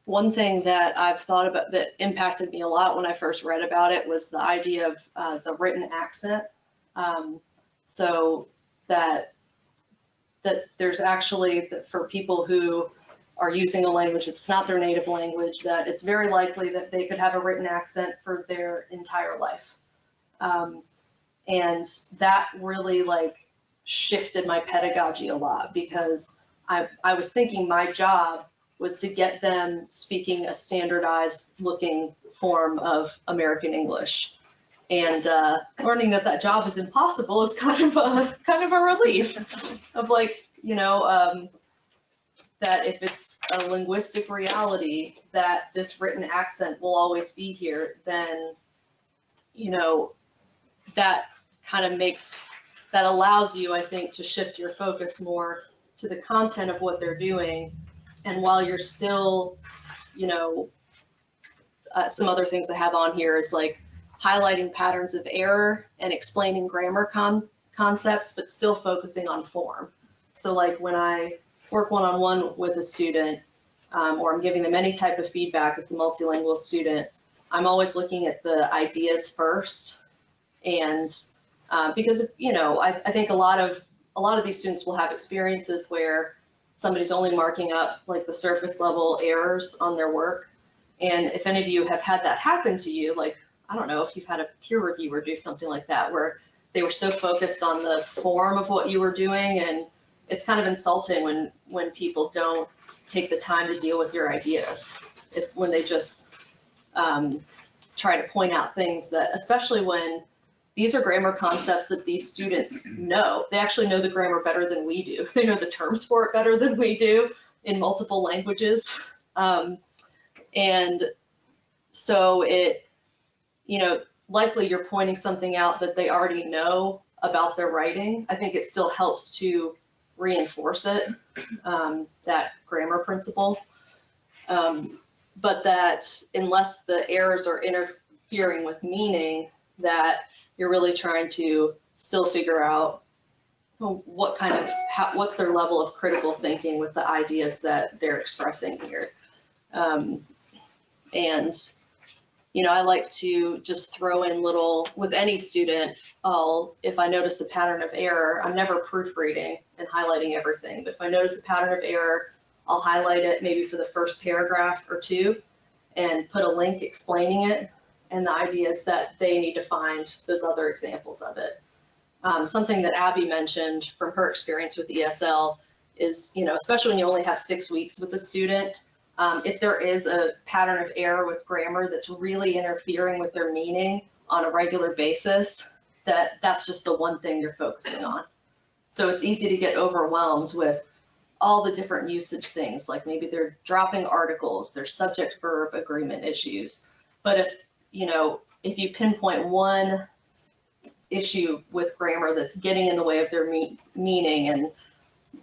One thing that I've thought about that impacted me a lot when I first read about it was the idea of the written accent. So that there's actually, for people who are using a language that's not their native language, that it's very likely that they could have a written accent for their entire life. And that really like shifted my pedagogy a lot, because I was thinking my job was to get them speaking a standardized looking form of American English. And learning that job is impossible is kind of a relief of like, you know, that if it's a linguistic reality that this written accent will always be here, then, you know, that kind of that allows you, I think, to shift your focus more to the content of what they're doing. And while you're still, you know, some other things I have on here is like highlighting patterns of error and explaining grammar concepts, but still focusing on form. So like when I work one-on-one with a student, or I'm giving them any type of feedback, it's a multilingual student, I'm always looking at the ideas first. And because, you know, I think a lot of these students will have experiences where somebody's only marking up like the surface level errors on their work. And if any of you have had that happen to you, like, I don't know if you've had a peer reviewer do something like that, where they were so focused on the form of what you were doing, and it's kind of insulting when people don't take the time to deal with your ideas, when they just try to point out things that, especially when these are grammar concepts that these students know. They actually know the grammar better than we do. They know the terms for it better than we do in multiple languages. And so it, you know, likely you're pointing something out that they already know about their writing. I think it still helps to reinforce it, that grammar principle. But that unless the errors are interfering with meaning, that you're really trying to still figure out what kind of, what's their level of critical thinking with the ideas that they're expressing here. And, you know, I like to just throw in with any student, if I notice a pattern of error, I'm never proofreading and highlighting everything, but if I notice a pattern of error, I'll highlight it maybe for the first paragraph or two and put a link explaining it and the ideas that they need to find those other examples of it. Something that Abby mentioned from her experience with ESL is, you know, especially when you only have 6 weeks with a student, if there is a pattern of error with grammar that's really interfering with their meaning on a regular basis, that's just the one thing you're focusing on. So it's easy to get overwhelmed with all the different usage things, like maybe they're dropping articles, there's subject-verb agreement issues. But if, you know, if you pinpoint one issue with grammar that's getting in the way of their meaning and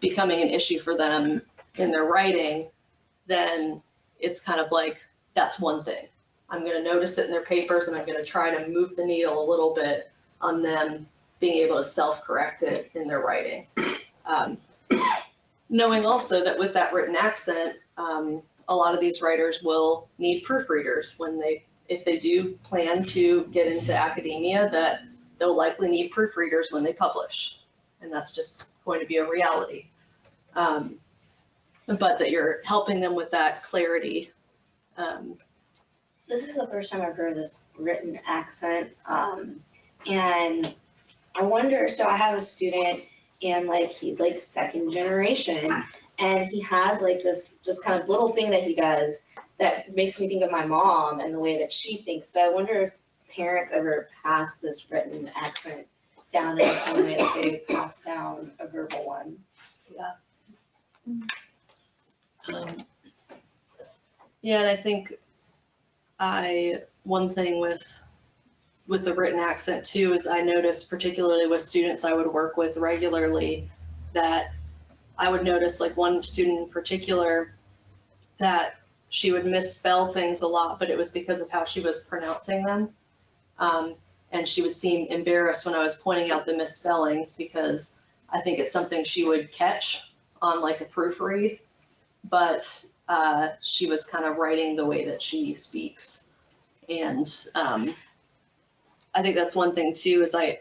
becoming an issue for them in their writing, then it's kind of like, that's one thing. I'm going to notice it in their papers, and I'm going to try to move the needle a little bit on them being able to self-correct it in their writing. Knowing also that with that written accent, a lot of these writers will need proofreaders if they do plan to get into academia, that they'll likely need proofreaders when they publish, and that's just going to be a reality. But that you're helping them with that clarity. This is the first time I've heard of this written accent, and I wonder, so I have a student, and like he's like second generation, and he has like this just kind of little thing that he does that makes me think of my mom and the way that she thinks. So I wonder if parents ever pass this written accent down in the same way that they pass down a verbal one. Yeah. Yeah, and I think one thing with the written accent too is I noticed, particularly with students I would work with regularly, that I would notice, like one student in particular, that she would misspell things a lot, but it was because of how she was pronouncing them. And she would seem embarrassed when I was pointing out the misspellings, because I think it's something she would catch on like a proofread. But she was kind of writing the way that she speaks. And I think that's one thing too, is I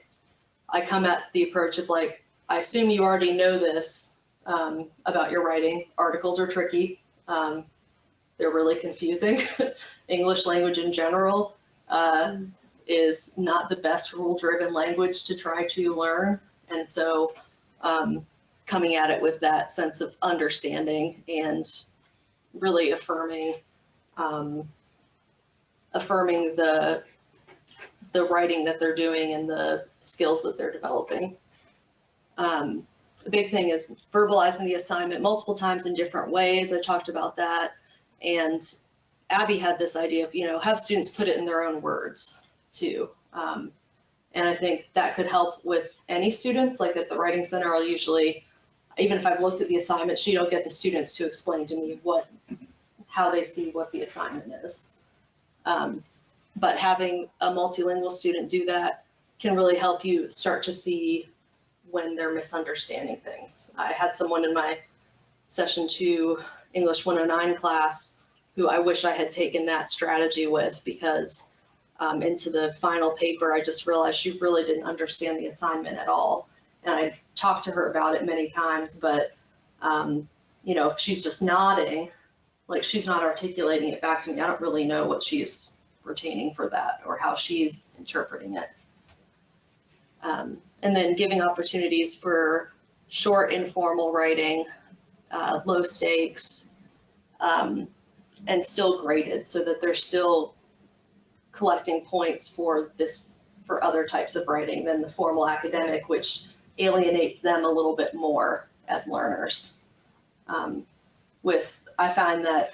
come at the approach of like, I assume you already know this about your writing. Articles are tricky. They're really confusing. English language in general is not the best rule-driven language to try to learn. And so coming at it with that sense of understanding and really affirming the writing that they're doing and the skills that they're developing. The big thing is verbalizing the assignment multiple times in different ways. I talked about that. And Abby had this idea of, you know, have students put it in their own words too. And I think that could help with any students. Like at the Writing Center, I'll usually, even if I've looked at the assignment sheet, I'll get the students to explain to me how they see what the assignment is. But having a multilingual student do that can really help you start to see when they're misunderstanding things. I had someone in my session 2 English 109 class who I wish I had taken that strategy with, because into the final paper, I just realized she really didn't understand the assignment at all. And I talked to her about it many times, but you know, if she's just nodding, like she's not articulating it back to me, I don't really know what she's retaining for that or how she's interpreting it. And then giving opportunities for short informal writing, low stakes, and still graded, so that they're still collecting points for other types of writing than the formal academic, which alienates them a little bit more as learners. I find that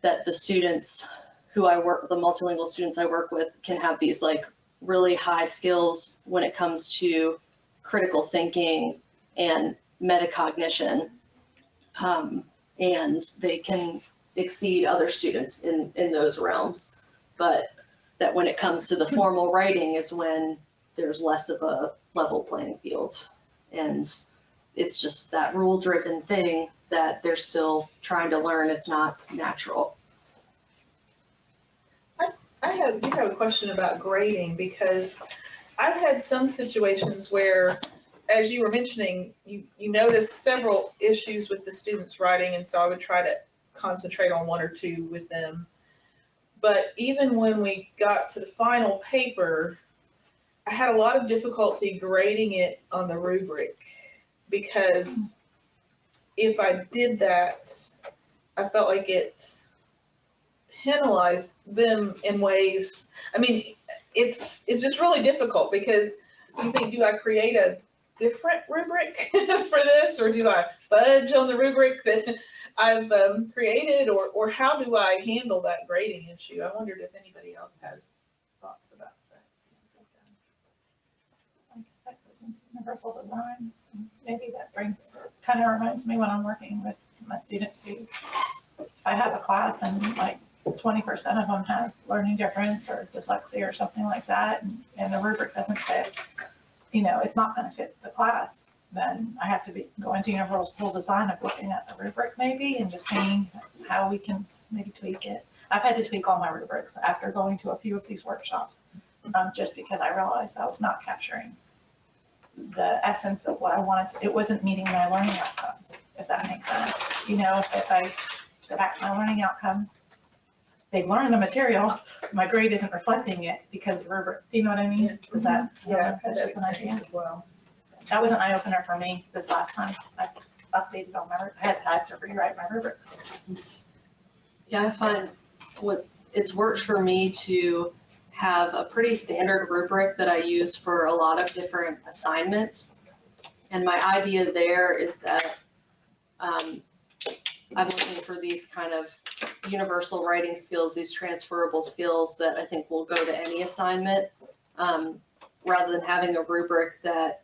the students who I work, the multilingual students I work with, can have these like really high skills when it comes to critical thinking and metacognition, and they can exceed other students in those realms. But that when it comes to the formal writing is when there's less of a level playing field. And it's just that rule-driven thing that they're still trying to learn. It's not natural. I do have a question about grading, because I've had some situations where, as you were mentioning, you notice several issues with the students' writing, and so I would try to concentrate on 1 or 2 with them. But even when we got to the final paper, I had a lot of difficulty grading it on the rubric, because if I did that, I felt like it penalized them in ways. I mean, it's just really difficult, because you think, do I create a different rubric for this, or do I fudge on the rubric that I've created, or how do I handle that grading issue? I wondered if anybody else has thoughts about that. I guess that goes into universal design. Maybe that kind of reminds me when I'm working with my students who, if I have a class and like 20% of them have learning difference or dyslexia or something like that, and the rubric doesn't fit, you know, it's not going to fit the class, then I have to go into universal design of looking at the rubric maybe and just seeing how we can maybe tweak it. I've had to tweak all my rubrics after going to a few of these workshops, just because I realized I was not capturing the essence of what I wanted to. It wasn't meeting my learning outcomes, if that makes sense. You know, if I go back to my learning outcomes, they've learned the material, my grade isn't reflecting it because of the rubric. Do you know what I mean? Is that, yeah, that's just an idea as well. That was an eye opener for me this last time. I updated all my, I had to rewrite my rubric. Yeah, I find it's worked for me to have a pretty standard rubric that I use for a lot of different assignments. And my idea there is that I'm looking for these kind of universal writing skills, these transferable skills that I think will go to any assignment, rather than having a rubric that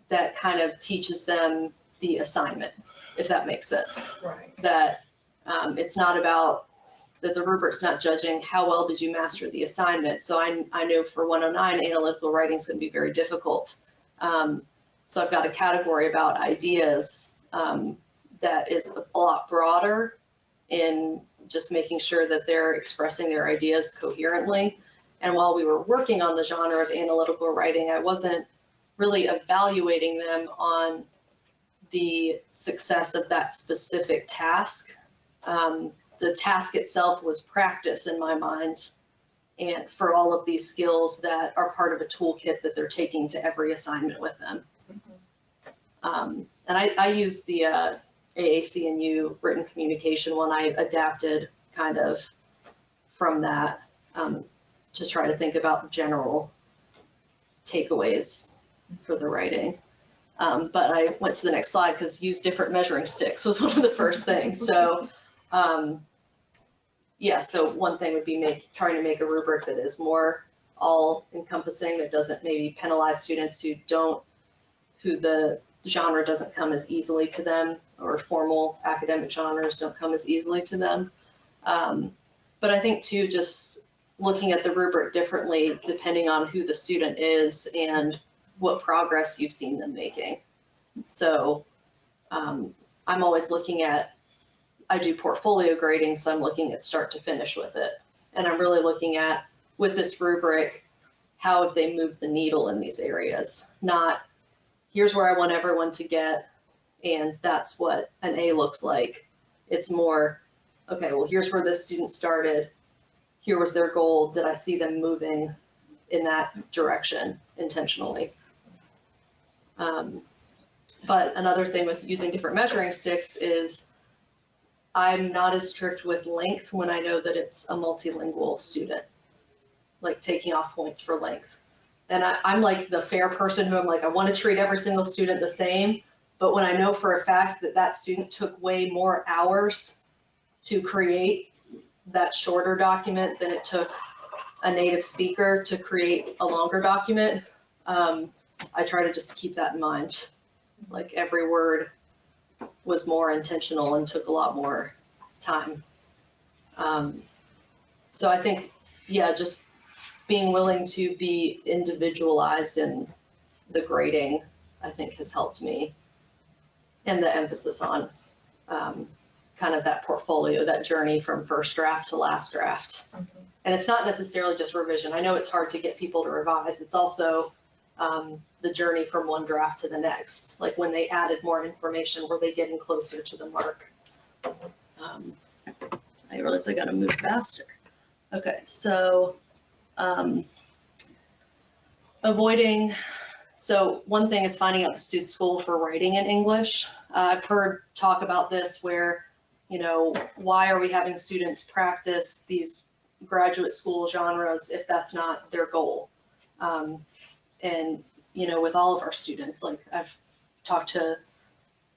that kind of teaches them the assignment, if that makes sense. Right. That it's not about that the rubric's not judging how well did you master the assignment. So I know for 109, analytical writing is going to be very difficult. So I've got a category about ideas that is a lot broader in just making sure that they're expressing their ideas coherently. And while we were working on the genre of analytical writing, I wasn't really evaluating them on the success of that specific task. The task itself was practice in my mind, and for all of these skills that are part of a toolkit that they're taking to every assignment with them. And I used the AAC&U written communication one. I adapted kind of from that to try to think about general takeaways for the writing. But I went to the next slide because use different measuring sticks was one of the first things. So yeah, so one thing would be trying to make a rubric that is more all encompassing, that doesn't maybe penalize students who the genre doesn't come as easily to them, or formal academic genres don't come as easily to them. But I think too, just looking at the rubric differently depending on who the student is and what progress you've seen them making. So I'm always looking at, I do portfolio grading, so I'm looking at start to finish with it. And I'm really looking at, with this rubric, how have they moved the needle in these areas? Not, here's where I want everyone to get, and that's what an A looks like. It's more, okay, well, here's where this student started. Here was their goal. Did I see them moving in that direction intentionally? But another thing with using different measuring sticks is I'm not as strict with length when I know that it's a multilingual student, like taking off points for length. And I'm like the fair person who I'm like, I want to treat every single student the same. But when I know for a fact that that student took way more hours to create that shorter document than it took a native speaker to create a longer document, I try to just keep that in mind. Like every word was more intentional and took a lot more time. So I think, yeah, just being willing to be individualized in the grading, I think has helped me. And the emphasis on kind of that portfolio, that journey from first draft to last draft. And it's not necessarily just revision. I know it's hard to get people to revise. It's also the journey from one draft to the next. Like when they added more information, were they getting closer to the mark? I realize I gotta move faster. Okay, so avoiding, so one thing is finding out the student's goal for writing in English. I've heard talk about this where, you know, why are we having students practice these graduate school genres if that's not their goal? And, you know, with all of our students, like I've talked to,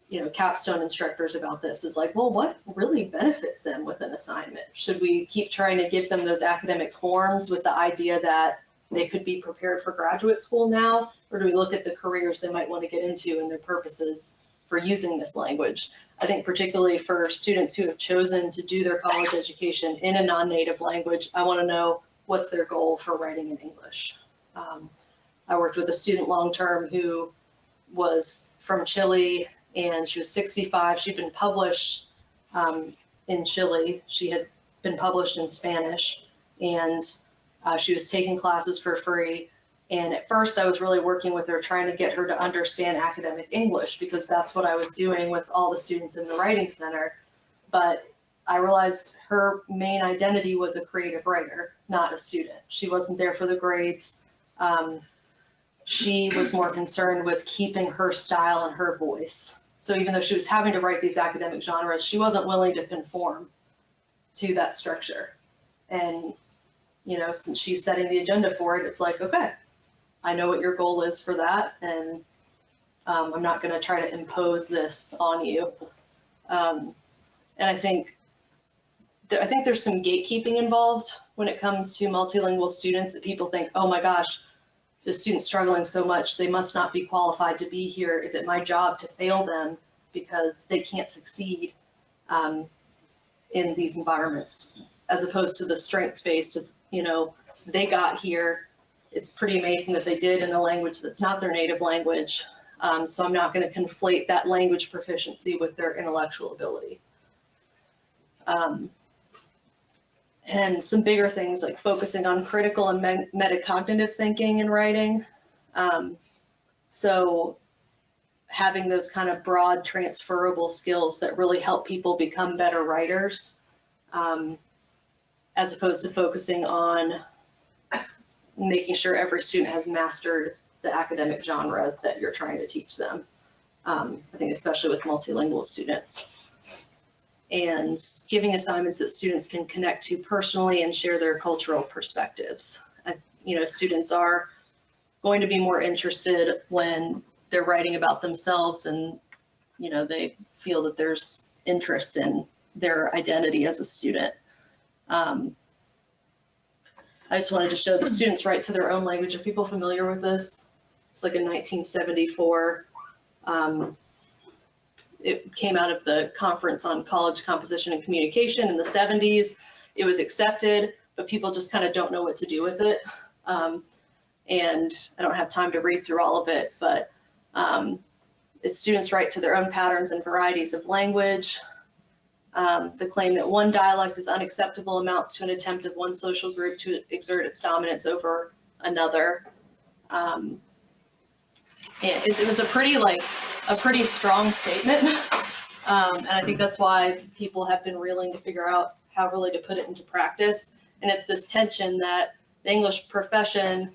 you know, capstone instructors about this, is like, well, what really benefits them with an assignment? Should we keep trying to give them those academic forms with the idea that they could be prepared for graduate school now? Or do we look at the careers they might want to get into and their purposes for using this language? I think particularly for students who have chosen to do their college education in a non-native language, I want to know what's their goal for writing in English. I worked with a student long-term who was from Chile, and she was 65. She'd been published in Chile. She had been published in Spanish, and she was taking classes for free. And at first I was really working with her, trying to get her to understand academic English, because that's what I was doing with all the students in the Writing Center. But I realized her main identity was a creative writer, not a student. She wasn't there for the grades. She was more concerned with keeping her style and her voice. So even though she was having to write these academic genres, she wasn't willing to conform to that structure. And, you know, since she's setting the agenda for it, it's like, okay, I know what your goal is for that, and I'm not going to try to impose this on you. And I think there's some gatekeeping involved when it comes to multilingual students, that people think, oh my gosh, the student's struggling so much, they must not be qualified to be here. Is it my job to fail them because they can't succeed in these environments? As opposed to the strengths-based of, you know, they got here, it's pretty amazing that they did in a language that's not their native language. So I'm not going to conflate that language proficiency with their intellectual ability. And some bigger things like focusing on critical and metacognitive thinking in writing. So having those kind of broad transferable skills that really help people become better writers, as opposed to focusing on making sure every student has mastered the academic genre that you're trying to teach them. I think especially with multilingual students. And giving assignments that students can connect to personally and share their cultural perspectives. You know, students are going to be more interested when they're writing about themselves and, you know, they feel that there's interest in their identity as a student. I just wanted to show the students write to their own language. Are people familiar with this? It's like a 1974, it came out of the Conference on College Composition and Communication in the 70s. It was accepted, but people just kind of don't know what to do with it. And I don't have time to read through all of it, but it's students write to their own patterns and varieties of language. The claim that one dialect is unacceptable amounts to an attempt of one social group to exert its dominance over another. And it was a pretty strong statement. And I think that's why people have been reeling to figure out how really to put it into practice. And it's this tension that the English profession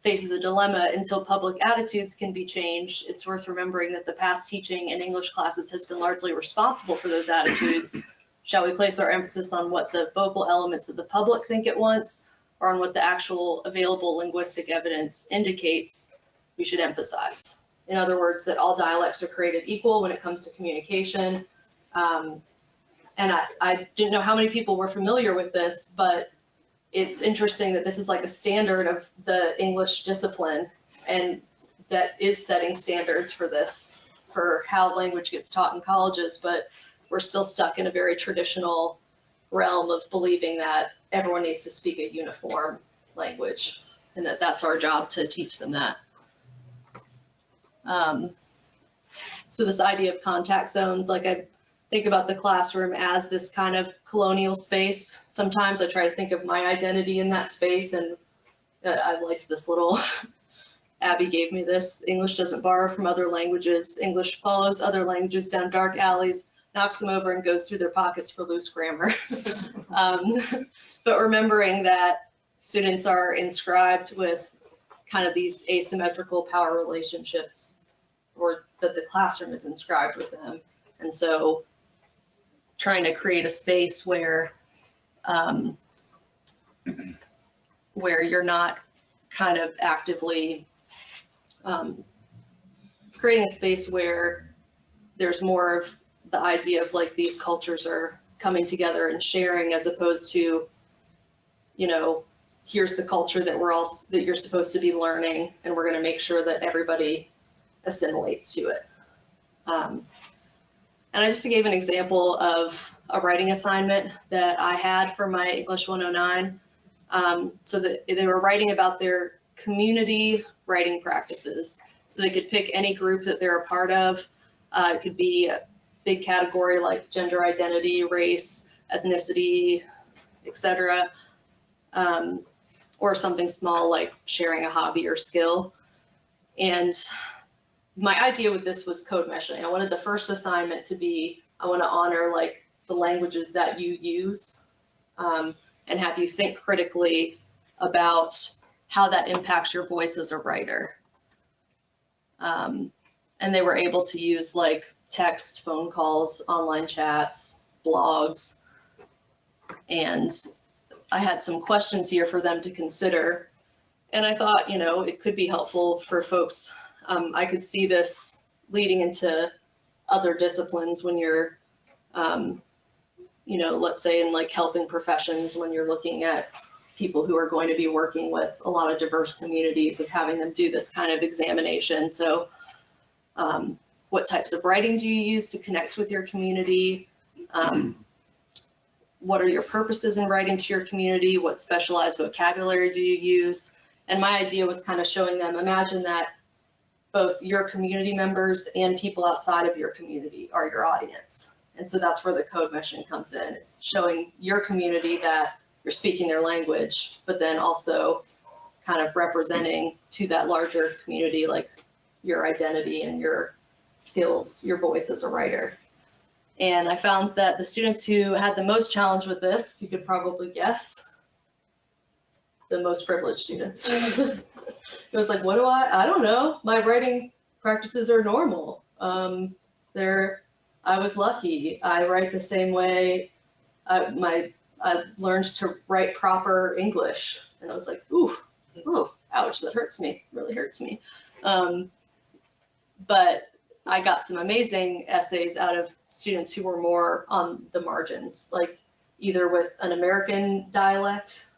faces a dilemma until public attitudes can be changed. It's worth remembering that the past teaching in English classes has been largely responsible for those attitudes. Shall we place our emphasis on what the vocal elements of the public think at once, or on what the actual available linguistic evidence indicates we should emphasize? In other words, that all dialects are created equal when it comes to communication. And I didn't know how many people were familiar with this, but it's interesting that this is like a standard of the English discipline, and that is setting standards for this, for how language gets taught in colleges, but we're still stuck in a very traditional realm of believing that everyone needs to speak a uniform language, and that that's our job to teach them that. So this idea of contact zones, like I think about the classroom as this kind of colonial space. Sometimes I try to think of my identity in that space, and I liked this little, Abby gave me this, English doesn't borrow from other languages. English follows other languages down dark alleys, knocks them over and goes through their pockets for loose grammar. But remembering that students are inscribed with kind of these asymmetrical power relationships, or that the classroom is inscribed with them. And so trying to create a space where you're not kind of actively creating a space where there's more of the idea of like these cultures are coming together and sharing, as opposed to, you know, here's the culture that that you're supposed to be learning, and we're going to make sure that everybody assimilates to it. And I just gave an example of a writing assignment that I had for my English 109. So that they were writing about their community writing practices. So they could pick any group that they're a part of. It could be a big category like gender identity, race, ethnicity, etc. Or something small like sharing a hobby or skill. And my idea with this was code meshing. I wanted the first assignment to be, I want to honor like the languages that you use, and have you think critically about how that impacts your voice as a writer. And they were able to use like text, phone calls, online chats, blogs, and I had some questions here for them to consider. And I thought, you know, it could be helpful for folks. I could see this leading into other disciplines when you're, you know, let's say in like helping professions, when you're looking at people who are going to be working with a lot of diverse communities, of having them do this kind of examination. So what types of writing do you use to connect with your community? What are your purposes in writing to your community? What specialized vocabulary do you use? And my idea was kind of showing them, imagine that both your community members and people outside of your community are your audience. And so that's where the code mission comes in. It's showing your community that you're speaking their language, but then also kind of representing to that larger community, like your identity and your skills, your voice as a writer. And I found that the students who had the most challenge with this, you could probably guess, the most privileged students. It was like, what do I don't know. My writing practices are normal. I was lucky. I write the same way. I learned to write proper English. And I was like, ooh, ouch, that hurts me, really hurts me. But I got some amazing essays out of students who were more on the margins, like either with an American dialect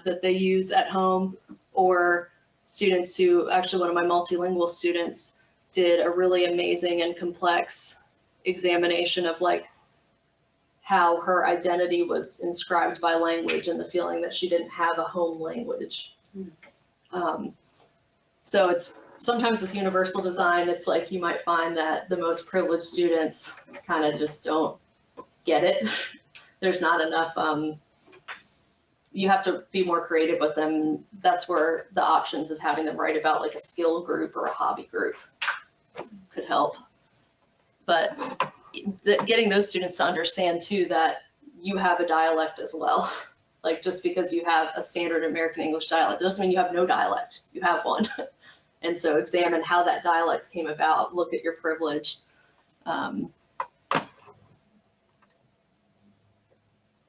that they use at home, or students who, actually one of my multilingual students did a really amazing and complex examination of like how her identity was inscribed by language and the feeling that she didn't have a home language. So it's sometimes with universal design, it's like you might find that the most privileged students kind of just don't get it. There's not enough, you have to be more creative with them. That's where the options of having them write about like a skill group or a hobby group could help. But getting those students to understand too that you have a dialect as well. Like just because you have a standard American English dialect doesn't mean you have no dialect. You have one. And so examine how that dialect came about, look at your privilege.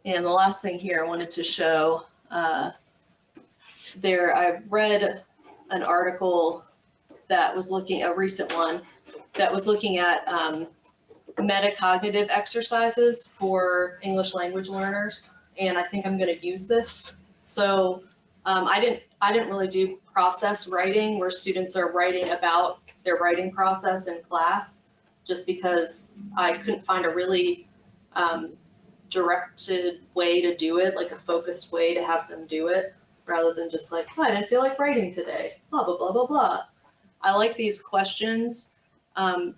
And the last thing here I wanted to show, I read an article that was a recent one, that was looking at metacognitive exercises for English language learners. And I think I'm gonna use this. So I didn't really do process writing where students are writing about their writing process in class, just because I couldn't find a really directed way to do it, like a focused way to have them do it, rather than just like, oh, I didn't feel like writing today, blah, blah, blah, blah, blah. I like these questions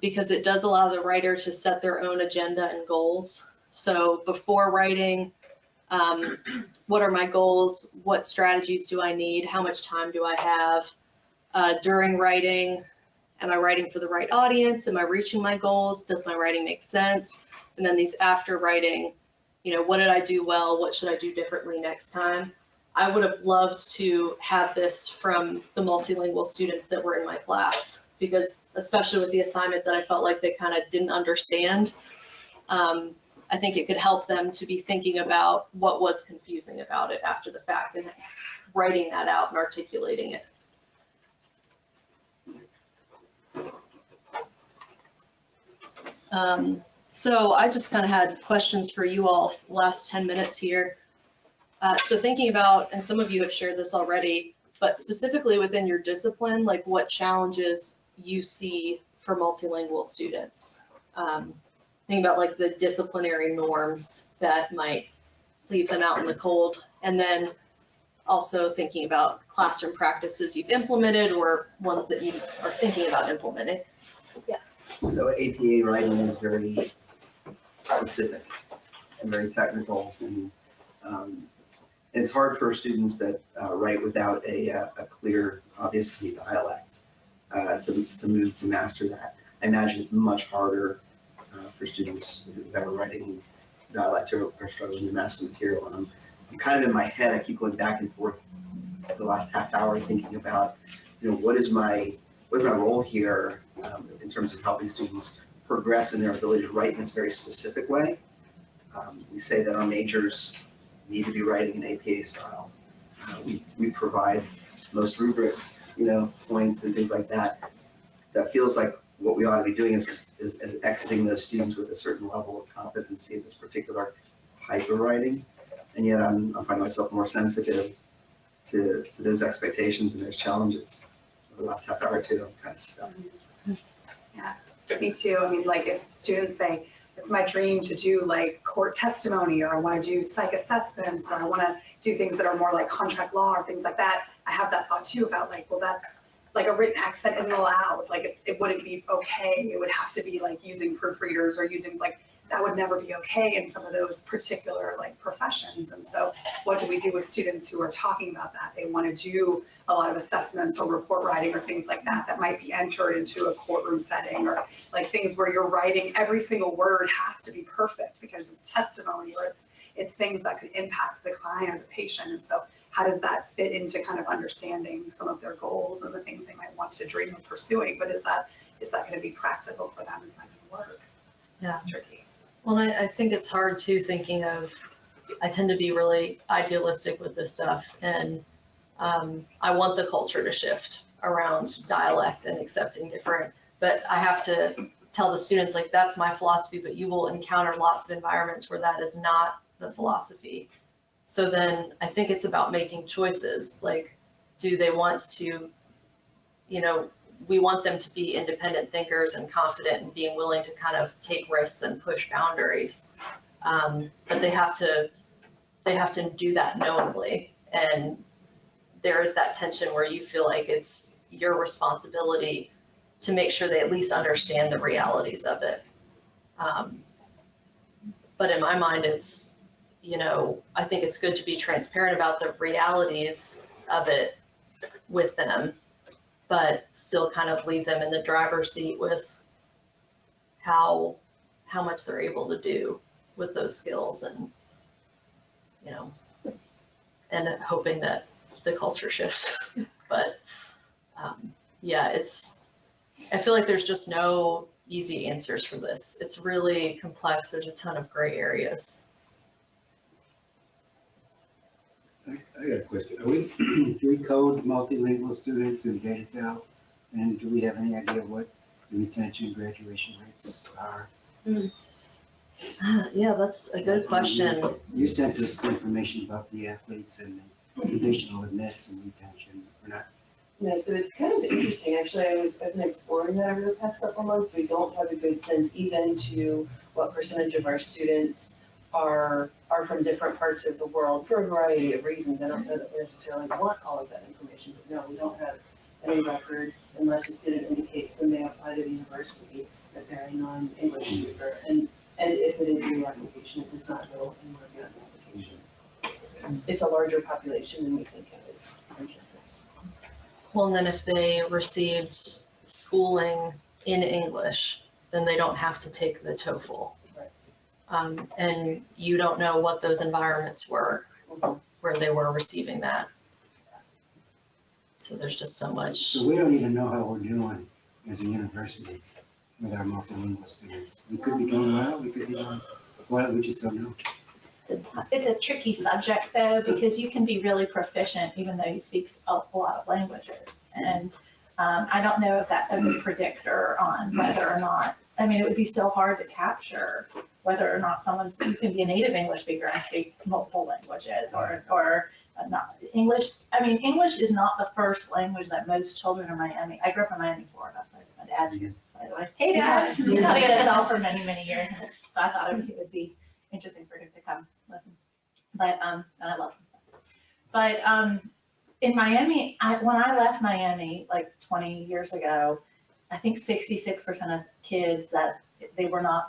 because it does allow the writer to set their own agenda and goals. So before writing, what are my goals? What strategies do I need? How much time do I have? During writing, am I writing for the right audience? Am I reaching my goals? Does my writing make sense? And then these after writing, what did I do well? What should I do differently next time? I would have loved to have this from the multilingual students that were in my class, because especially with the assignment that I felt like they kind of didn't understand, I think it could help them to be thinking about what was confusing about it after the fact and writing that out and articulating it. So I just kind of had questions for you all last 10 minutes here. So thinking about, and some of you have shared this already, but specifically within your discipline, like what challenges you see for multilingual students. Thinking about like the disciplinary norms that might leave them out in the cold. And then also thinking about classroom practices you've implemented or ones that you are thinking about implementing. Yeah. So APA writing is very specific and very technical, and it's hard for students that write without a clear, obvious to me dialect to move to master that. I imagine it's much harder for students who are writing dialect or struggling to master material. And I'm kind of in my head, I keep going back and forth the last half hour thinking about, what is my role here in terms of helping students progress in their ability to write in this very specific way. We say that our majors need to be writing in APA style. We provide most rubrics, points and things like that. That feels like what we ought to be doing is exiting those students with a certain level of competency in this particular type of writing. And yet I'm finding myself more sensitive to those expectations and those challenges over the last half hour or two. I'm kind of stuck. Yeah, me too. I mean, like if students say, it's my dream to do like court testimony, or I want to do psych assessments, or I want to do things that are more like contract law or things like that. I have that thought too about like, well, that's like a written accent isn't allowed, like it wouldn't be okay. It would have to be like using proofreaders or using like, that would never be okay in some of those particular like professions. And so what do we do with students who are talking about that? They want to do a lot of assessments or report writing or things like that that might be entered into a courtroom setting, or like things where you're writing every single word has to be perfect because it's testimony, or it's things that could impact the client or the patient. And so how does that fit into kind of understanding some of their goals and the things they might want to dream of pursuing? But is that going to be practical for them? Is that going to work? Yeah. It's tricky. Well, I think it's hard too, thinking of, I tend to be really idealistic with this stuff, and I want the culture to shift around dialect and accepting different, but I have to tell the students, like, that's my philosophy, but you will encounter lots of environments where that is not the philosophy. So then I think it's about making choices, like, do they want to, you know, we want them to be independent thinkers and confident and being willing to kind of take risks and push boundaries. But they have to do that knowingly. And there is that tension where you feel like it's your responsibility to make sure they at least understand the realities of it. But in my mind, it's, you know, I think it's good to be transparent about the realities of it with them, but still kind of leave them in the driver's seat with how much they're able to do with those skills, and, you know, and hoping that the culture shifts. But yeah, I feel like there's just no easy answers for this. It's really complex. There's a ton of gray areas. I got a question. Do we code multilingual students in Beta? And do we have any idea what the retention graduation rates are? Yeah, that's a good question. You sent us information about the athletes and the conditional admits and retention. We're not. No, so it's kind of interesting, actually. I've been exploring that over the past couple months. We don't have a good sense even to what percentage of our students are from different parts of the world for a variety of reasons. I don't know that we necessarily want all of that information, but no, we don't have any record unless a student indicates when they apply to the university that they're a non-English speaker. And if it is a new application, it does not go anywhere beyond the application. It's a larger population than we think it is on campus. Well, and then if they received schooling in English, then they don't have to take the TOEFL. And you don't know what those environments were where they were receiving that. So there's just so much. So we don't even know how we're doing as a university with our multilingual students. We could be doing well, we could be doing well, we just don't know. It's a tricky subject though, because you can be really proficient even though you speak a lot of languages. And I don't know if that's a good predictor on whether or not, I mean, it would be so hard to capture whether or not you can be a native English speaker and speak multiple languages or not. English, I mean, English is not the first language that most children in Miami, I grew up in Miami, Florida, my dad's here, by the way. Hey, Dad. He taught ESL for many, many years. So I thought it would be interesting for him to come listen. But, and I love him. But in Miami, when I left Miami like 20 years ago, I think 66% of kids that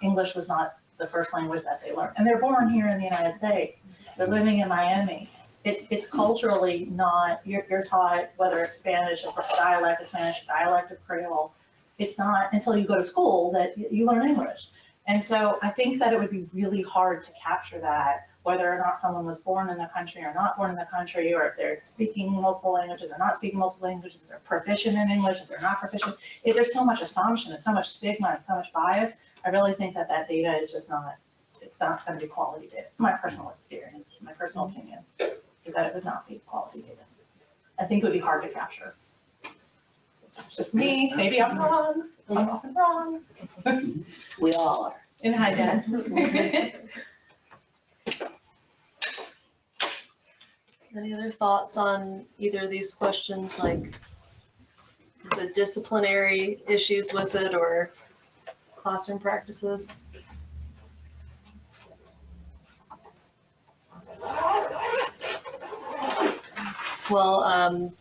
English was not the first language that they learned. And they're born here in the United States. They're living in Miami. It's culturally not, you're taught, whether it's Spanish or dialect of Spanish, dialect of Creole, it's not until you go to school that you learn English. And so I think that it would be really hard to capture that, whether or not someone was born in the country or not born in the country, or if they're speaking multiple languages or not speaking multiple languages, if they're proficient in English, if they're not proficient. There's so much assumption and so much stigma and so much bias. I really think that data is just not, it's not going to be quality data. My personal experience, my personal opinion is that it would not be quality data. I think it would be hard to capture. It's just me, maybe I'm wrong. I'm often wrong. We all are. And hi, Dad. Any other thoughts on either of these questions, like the disciplinary issues with it or classroom practices? Well,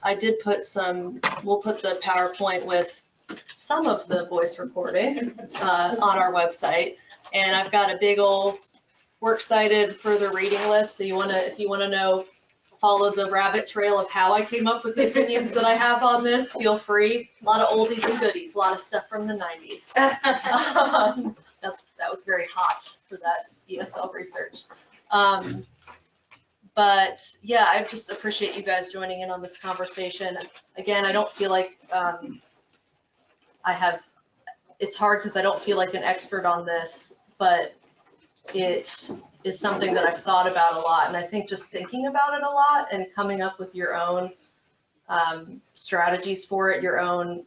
I did we'll put the PowerPoint with some of the voice recording on our website. And I've got a big old works cited further reading list. So if you wanna know, follow the rabbit trail of how I came up with the opinions that I have on this, feel free. A lot of oldies and goodies, a lot of stuff from the 90s. That was very hot for that ESL research. But yeah, I just appreciate you guys joining in on this conversation. Again, I don't feel like it's hard because I don't feel like an expert on this, but it is something that I've thought about a lot. And I think just thinking about it a lot and coming up with your own strategies for it, your own,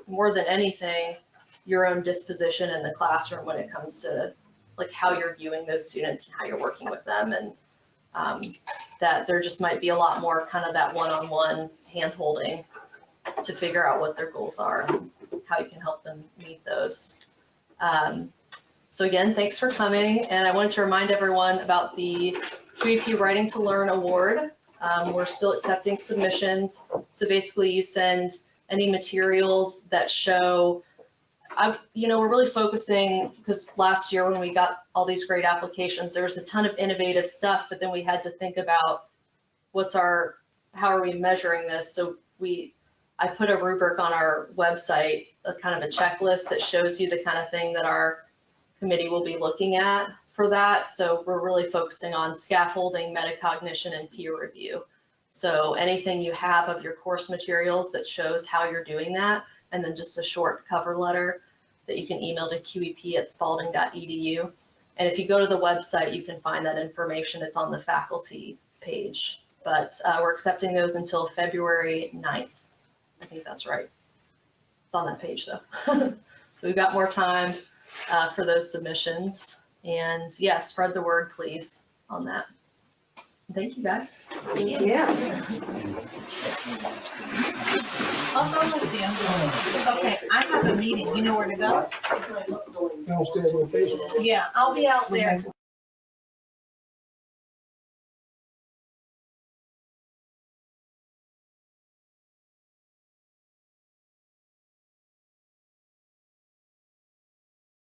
more than anything, your own disposition in the classroom when it comes to like how you're viewing those students and how you're working with them. And that there just might be a lot more kind of that one-on-one hand-holding to figure out what their goals are and how you can help them meet those. So again, thanks for coming. And I wanted to remind everyone about the QEP Writing to Learn Award. We're still accepting submissions. So basically you send any materials that show, we're really focusing, because last year when we got all these great applications, there was a ton of innovative stuff, but then we had to think about how are we measuring this? So I put a rubric on our website, a kind of a checklist that shows you the kind of thing that our committee will be looking at for that. So we're really focusing on scaffolding, metacognition, and peer review. So anything you have of your course materials that shows how you're doing that, and then just a short cover letter that you can email to qep@spalding.edu. And if you go to the website, you can find that information. It's on the faculty page. But we're accepting those until February 9th. I think that's right. It's on that page though. So we've got more time for those submissions. And yeah, spread the word please on that. Thank you guys. Yeah. I'll go with you. Okay, I have a meeting. You know where to go? Downstairs location. Yeah, I'll be out there.